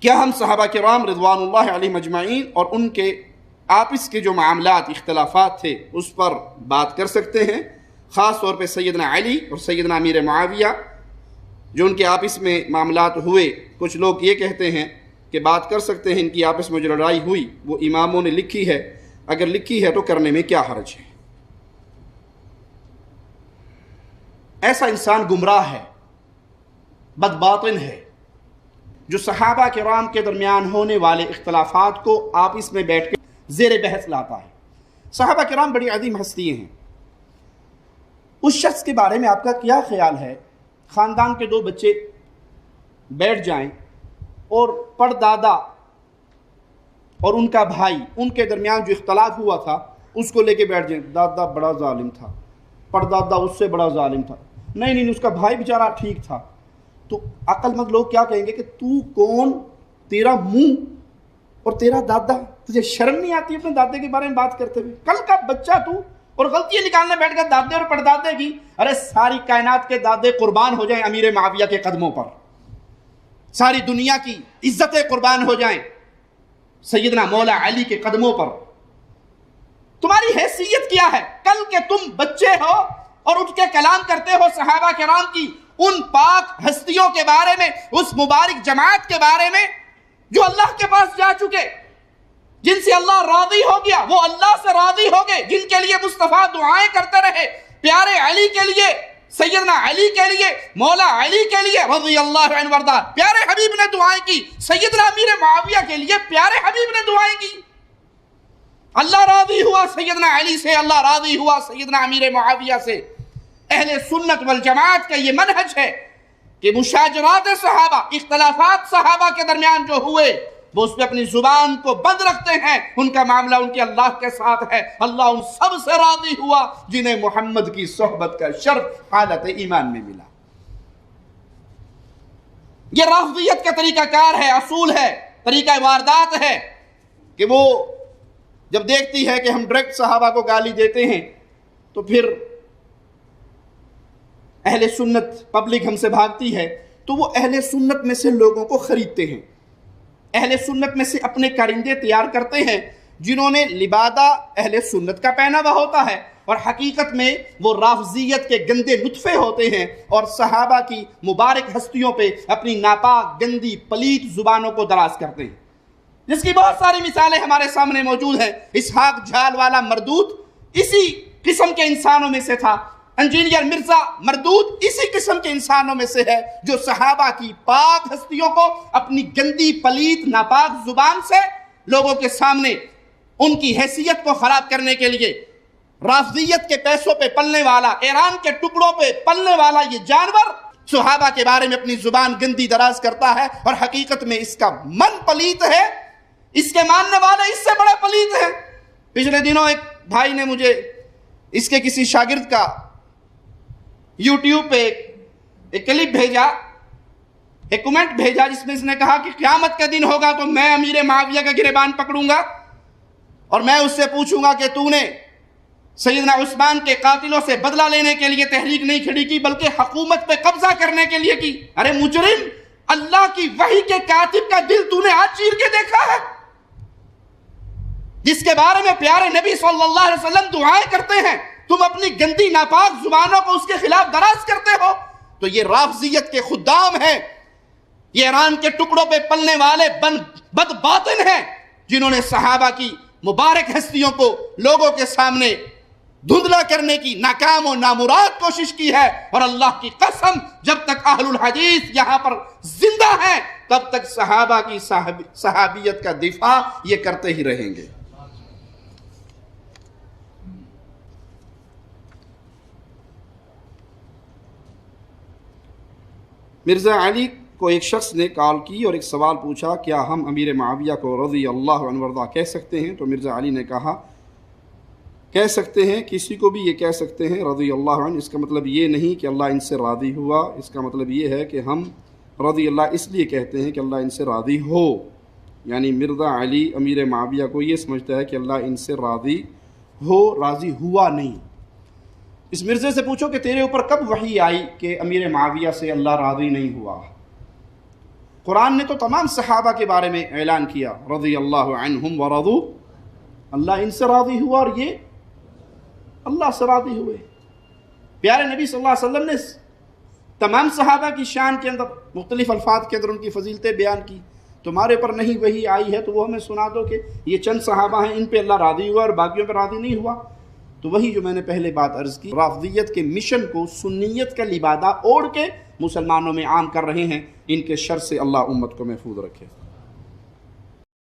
کیا ہم صحابہ کرام رضوان اللہ علیہم اجمعین اور ان کے آپس کے جو معاملات اختلافات تھے اس پر بات کر سکتے ہیں؟ خاص طور پہ سیدنا علی اور سیدنا امیر معاویہ جو ان کے آپس میں معاملات ہوئے، کچھ لوگ یہ کہتے ہیں کہ بات کر سکتے ہیں، ان کی آپس میں جو لڑائی ہوئی وہ اماموں نے لکھی ہے، اگر لکھی ہے تو کرنے میں کیا حرج ہے؟ ایسا انسان گمراہ ہے، بدباطن ہے، جو صحابہ کرام کے درمیان ہونے والے اختلافات کو آپس میں بیٹھ کے زیر بحث لاتا ہے۔ صحابہ کرام بڑی عظیم ہستیاں ہیں۔ اس شخص کے بارے میں آپ کا کیا خیال ہے؟ خاندان کے 2 بچے بیٹھ جائیں اور پردادا اور ان کا بھائی، ان کے درمیان جو اختلاف ہوا تھا اس کو لے کے بیٹھ جائیں، دادا بڑا ظالم تھا، پردادا اس سے بڑا ظالم تھا، نہیں اس کا بھائی بیچارہ ٹھیک تھا، تو عقل مند لوگ کیا کہیں گے کہ تو کون، تیرا منہ اور تیرا دادا، تجھے شرم نہیں آتی اپنے دادے کے بارے میں بات کرتے ہوئے؟ کل کا بچہ تو، اور غلطیاں نکالنے بیٹھ گئے دادے اور پردادے کی۔ ارے ساری کائنات کے دادے قربان ہو جائیں امیر معاویہ کے قدموں پر، ساری دنیا کی عزتیں قربان ہو جائیں سیدنا مولا علی کے قدموں پر، تمہاری حیثیت کیا ہے؟ کل کے تم بچے ہو اور اٹھ کے کلام کرتے ہو صحابہ کرام کی ان پاک ہستیوں کے بارے میں، اس مبارک جماعت کے بارے میں جو اللہ کے پاس جا چکے، جن سے اللہ راضی ہو گیا، وہ اللہ سے راضی ہو گئے، جن کے لیے مصطفیٰ دعائیں کرتے رہے، پیارے علی کے لیے، سیدنا علی کے لیے، مولا علی کے لیے رضی اللہ عنہ وارضا، پیارے حبیب نے دعائیں کی، سیدنا امیر معاویہ کے لیے پیارے حبیب نے دعائیں کی۔ اللہ راضی ہوا سیدنا علی سے، اللہ راضی ہوا سیدنا امیر معاویہ سے۔ اہل سنت والجماعت کا یہ منہج ہے کہ مشاجرات صحابہ، اختلافات صحابہ کے درمیان جو ہوئے وہ اس پہ اپنی زبان کو بند رکھتے ہیں، ان کا معاملہ ان کے اللہ کے ساتھ ہے، اللہ ان سب سے راضی ہوا جنہیں محمد کی صحبت کا شرف حالت ایمان میں ملا۔ یہ رافضیت کا طریقہ کار ہے، اصول ہے، طریقہ واردات ہے کہ وہ جب دیکھتی ہے کہ ہم ڈائریکٹ صحابہ کو گالی دیتے ہیں تو پھر اہل سنت پبلک ہم سے بھاگتی ہے، تو وہ اہل سنت میں سے لوگوں کو خریدتے ہیں، اہل سنت میں سے اپنے کارندے تیار کرتے ہیں جنہوں نے لبادہ اہل سنت کا پہنا ہوا ہوتا ہے، اور حقیقت میں وہ رافضیت کے گندے نطفے ہوتے ہیں اور صحابہ کی مبارک ہستیوں پہ اپنی ناپاک گندی پلیت زبانوں کو دراز کرتے ہیں، جس کی بہت ساری مثالیں ہمارے سامنے موجود ہیں۔ اسحاق جھال والا مردود اسی قسم کے انسانوں میں سے تھا، انجینئر مرزا مردود اسی قسم کے انسانوں میں سے ہے جو صحابہ کی پاک ہستیوں کو اپنی گندی پلیت ناپاک زبان سے لوگوں کے سامنے ان کی حیثیت کو خراب کرنے کے لیے، رافضیت کے پیسوں پہ پلنے والا، ایران کے ٹکڑوں پہ پلنے والا یہ جانور صحابہ کے بارے میں اپنی زبان گندی دراز کرتا ہے، اور حقیقت میں اس کا من پلیت ہے، اس کے ماننے والے اس سے بڑے پلیت ہیں۔ پچھلے دنوں ایک بھائی نے مجھے اس کے کسی شاگرد کا یوٹیوب پہ ایک کلپ بھیجا، ایک کمنٹ بھیجا جس میں اس نے کہا کہ قیامت کا دن ہوگا تو میں امیر معاویہ کا گریبان پکڑوں گا اور میں اس سے پوچھوں گا کہ تو نے سیدنا عثمان کے قاتلوں سے بدلہ لینے کے لیے تحریک نہیں کھڑی کی بلکہ حکومت پہ قبضہ کرنے کے لیے کی۔ ارے مجرم، اللہ کی وحی کے کاتب کا دل تو نے آج چیر کے دیکھا ہے، جس کے بارے میں پیارے نبی صلی اللہ علیہ وسلم دعائیں کرتے ہیں، تم اپنی گندی ناپاک زبانوں کو اس کے خلاف دراز کرتے ہو۔ تو یہ رافضیت کے خدام ہیں، یہ ایران کے ٹکڑوں پہ پلنے والے بد باطن ہیں جنہوں نے صحابہ کی مبارک ہستیوں کو لوگوں کے سامنے دھندلا کرنے کی ناکام و نامراد کوشش کی ہے، اور اللہ کی قسم جب تک اہل الحدیث یہاں پر زندہ ہیں تب تک صحابہ کی صحابیت کا دفاع یہ کرتے ہی رہیں گے۔ مرزا علی کو ایک شخص نے کال کی اور ایک سوال پوچھا، کیا ہم امیر معاویہ کو رضی اللہ عنہ وارضا کہہ سکتے ہیں؟ تو مرزا علی نے کہا کہہ سکتے ہیں، کسی کو بھی یہ کہہ سکتے ہیں رضی اللہ عنہ، اس کا مطلب یہ نہیں کہ اللہ ان سے راضی ہوا، اس کا مطلب یہ ہے کہ ہم رضی اللہ اس لیے کہتے ہیں کہ اللہ ان سے راضی ہو، یعنی مرزا علی امیر معاویہ کو یہ سمجھتا ہے کہ اللہ ان سے راضی ہو، راضی ہوا نہیں۔ اس مرزے سے پوچھو کہ تیرے اوپر کب وحی آئی کہ امیر معاویہ سے اللہ راضی نہیں ہوا؟ قرآن نے تو تمام صحابہ کے بارے میں اعلان کیا رضی اللہ عنہم ورضوا، اللہ ان سے راضی ہوا اور یہ اللہ سے راضی ہوئے۔ پیارے نبی صلی اللہ علیہ وسلم نے تمام صحابہ کی شان کے اندر مختلف الفاظ کے اندر ان کی فضیلتیں بیان کی۔ تمہارے پر نہیں وحی آئی ہے تو وہ ہمیں سنا دو کہ یہ چند صحابہ ہیں، ان پہ اللہ راضی ہوا اور باقیوں پہ راضی نہیں ہوا۔ تو وہی جو میں نے پہلے بات عرض کی، رافضیت کے مشن کو سنیت کا لبادہ اوڑھ کے مسلمانوں میں عام کر رہے ہیں، ان کے شر سے اللہ امت کو محفوظ رکھے۔